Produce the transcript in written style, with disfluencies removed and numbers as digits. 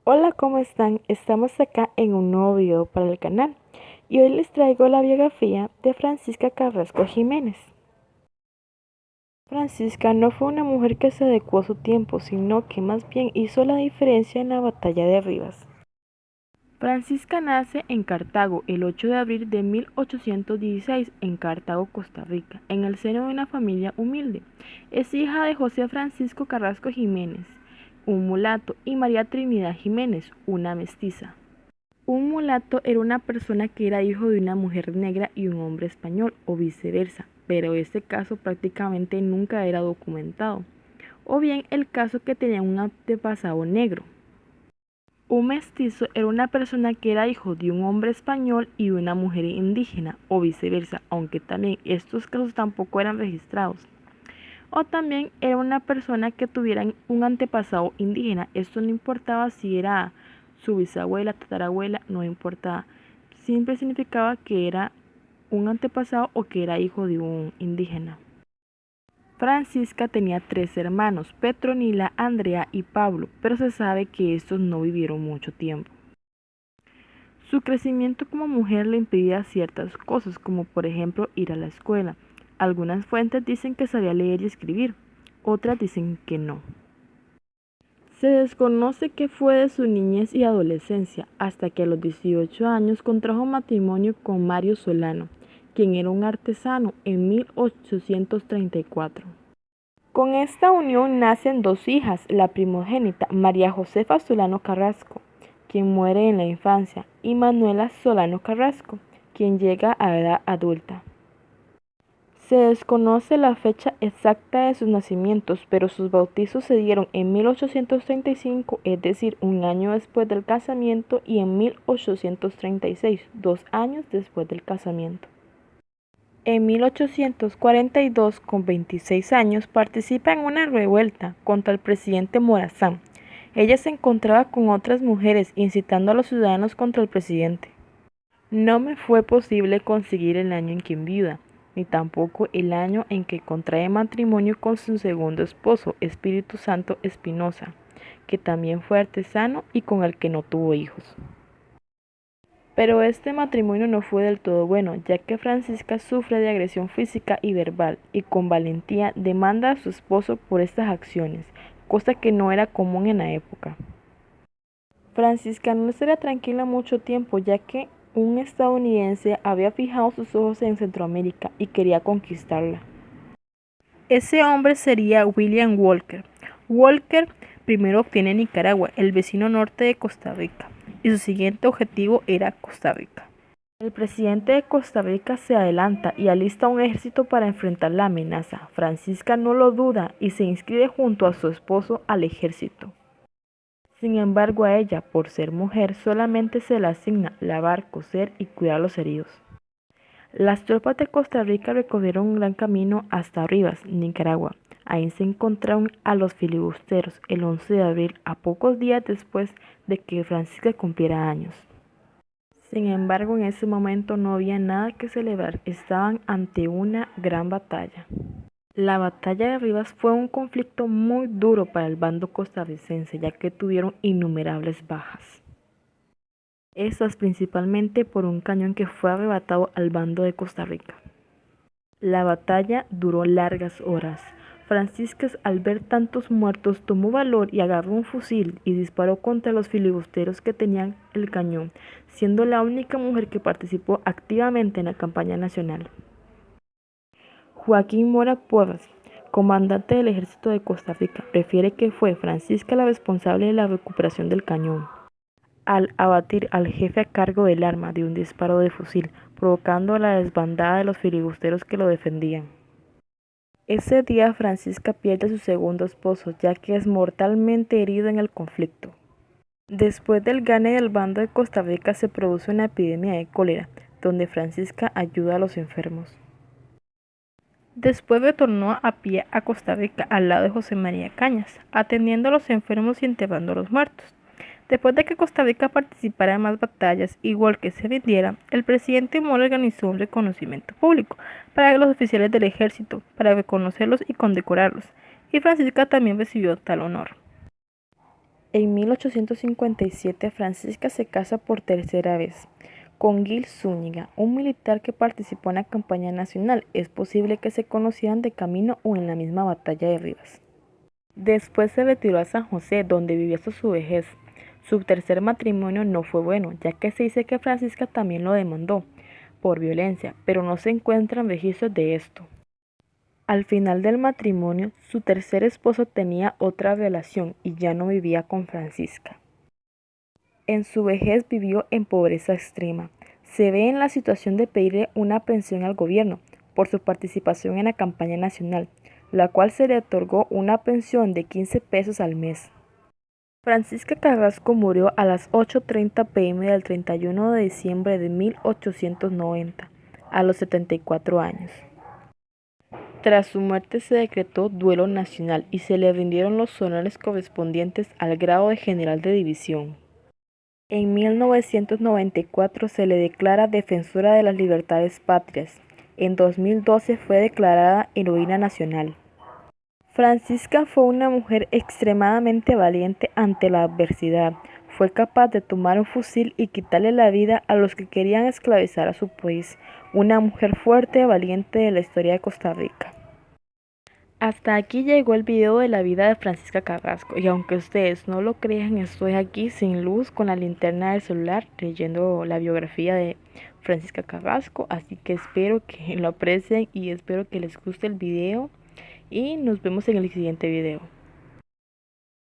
Hola, ¿cómo están? Estamos acá en un nuevo video para el canal y hoy les traigo la biografía de Francisca Carrasco Jiménez. Francisca no fue una mujer que se adecuó a su tiempo, sino que más bien hizo la diferencia en la batalla de Rivas. Francisca nace en Cartago el 8 de abril de 1816 en Cartago, Costa Rica, en el seno de una familia humilde. Es hija de José Francisco Carrasco Jiménez, un mulato, y María Trinidad Jiménez, una mestiza. Un mulato era una persona que era hijo de una mujer negra y un hombre español, o viceversa, pero este caso prácticamente nunca era documentado. O bien el caso que tenía un antepasado negro. Un mestizo era una persona que era hijo de un hombre español y de una mujer indígena, o viceversa, aunque también estos casos tampoco eran registrados. O también era una persona que tuviera un antepasado indígena. Esto no importaba si era su bisabuela, tatarabuela, no importaba. Siempre significaba que era un antepasado o que era hijo de un indígena. Francisca tenía 3 hermanos, Petronila, Andrea y Pablo, pero se sabe que estos no vivieron mucho tiempo. Su crecimiento como mujer le impedía ciertas cosas, como por ejemplo ir a la escuela. Algunas fuentes dicen que sabía leer y escribir, otras dicen que no. Se desconoce qué fue de su niñez y adolescencia hasta que a los 18 años contrajo matrimonio con Mario Solano, quien era un artesano en 1834. Con esta unión nacen 2 hijas, la primogénita María Josefa Solano Carrasco, quien muere en la infancia, y Manuela Solano Carrasco, quien llega a edad adulta. Se desconoce la fecha exacta de sus nacimientos, pero sus bautizos se dieron en 1835, es decir, un año después del casamiento, y en 1836, 2 años después del casamiento. En 1842, con 26 años, participa en una revuelta contra el presidente Morazán. Ella se encontraba con otras mujeres incitando a los ciudadanos contra el presidente. No me fue posible conseguir el año en que enviuda, ni tampoco el año en que contrae matrimonio con su segundo esposo, Espíritu Santo Espinosa, que también fue artesano y con el que no tuvo hijos. Pero este matrimonio no fue del todo bueno, ya que Francisca sufre de agresión física y verbal, y con valentía demanda a su esposo por estas acciones, cosa que no era común en la época. Francisca no estaría tranquila mucho tiempo, ya que un estadounidense había fijado sus ojos en Centroamérica y quería conquistarla. Ese hombre sería William Walker. Walker primero obtiene Nicaragua, el vecino norte de Costa Rica, y su siguiente objetivo era Costa Rica. El presidente de Costa Rica se adelanta y alista un ejército para enfrentar la amenaza. Francisca no lo duda y se inscribe junto a su esposo al ejército. Sin embargo, a ella, por ser mujer, solamente se le asigna lavar, coser y cuidar a los heridos. Las tropas de Costa Rica recorrieron un gran camino hasta Rivas, Nicaragua. Ahí se encontraron a los filibusteros el 11 de abril, a pocos días después de que Francisca cumpliera años. Sin embargo, en ese momento no había nada que celebrar, estaban ante una gran batalla. La batalla de Rivas fue un conflicto muy duro para el bando costarricense, ya que tuvieron innumerables bajas. Estas principalmente por un cañón que fue arrebatado al bando de Costa Rica. La batalla duró largas horas. Francisca, al ver tantos muertos, tomó valor y agarró un fusil y disparó contra los filibusteros que tenían el cañón, siendo la única mujer que participó activamente en la campaña nacional. Joaquín Mora Porras, comandante del ejército de Costa Rica, refiere que fue Francisca la responsable de la recuperación del cañón, al abatir al jefe a cargo del arma de un disparo de fusil, provocando la desbandada de los filibusteros que lo defendían. Ese día Francisca pierde a su segundo esposo, ya que es mortalmente herido en el conflicto. Después del gane del bando de Costa Rica se produce una epidemia de cólera, donde Francisca ayuda a los enfermos. Después retornó a pie a Costa Rica al lado de José María Cañas, atendiendo a los enfermos y enterrando a los muertos. Después de que Costa Rica participara en más batallas, igual que se rindiera, el presidente Mora organizó un reconocimiento público para los oficiales del ejército, para reconocerlos y condecorarlos, y Francisca también recibió tal honor. En 1857 Francisca se casa por tercera vez con Gil Zúñiga, un militar que participó en la campaña nacional. Es posible que se conocieran de camino o en la misma batalla de Rivas. Después se retiró a San José, donde vivió hasta su vejez. Su tercer matrimonio no fue bueno, ya que se dice que Francisca también lo demandó por violencia, pero no se encuentran registros de esto. Al final del matrimonio, su tercer esposo tenía otra relación y ya no vivía con Francisca. En su vejez vivió en pobreza extrema. Se ve en la situación de pedirle una pensión al gobierno por su participación en la campaña nacional, la cual se le otorgó una pensión de 15 pesos al mes. Francisca Carrasco murió a las 8:30 p.m. del 31 de diciembre de 1890, a los 74 años. Tras su muerte se decretó duelo nacional y se le rindieron los honores correspondientes al grado de general de división. En 1994 se le declara defensora de las libertades patrias. En 2012 fue declarada heroína nacional. Francisca fue una mujer extremadamente valiente ante la adversidad. Fue capaz de tomar un fusil y quitarle la vida a los que querían esclavizar a su país. Una mujer fuerte y valiente de la historia de Costa Rica. Hasta aquí llegó el video de la vida de Francisca Carrasco, y aunque ustedes no lo crean, estoy aquí sin luz con la linterna del celular leyendo la biografía de Francisca Carrasco, así que espero que lo aprecien y espero que les guste el video y nos vemos en el siguiente video.